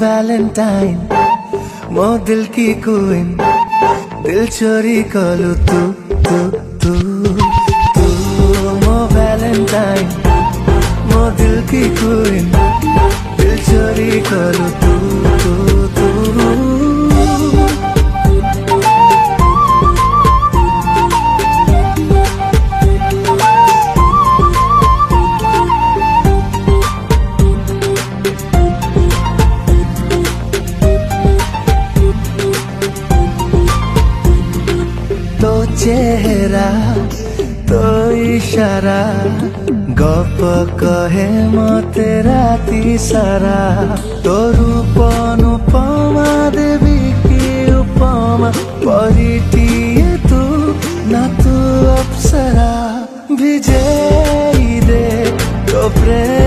Valentine मो दिल की क्वीन दिल चोरी कलु तू तू तू तू मो वैलेंटाइन मो दिल की क्वीन दिल चोरी कलु तू तू तू तो चेहरा तो इशारा गप कहे मते राती सारा तो रूप अनुपमा देवी की उपमा परिटिए तू ना तू अप्सरा भिजे दे तो प्रेम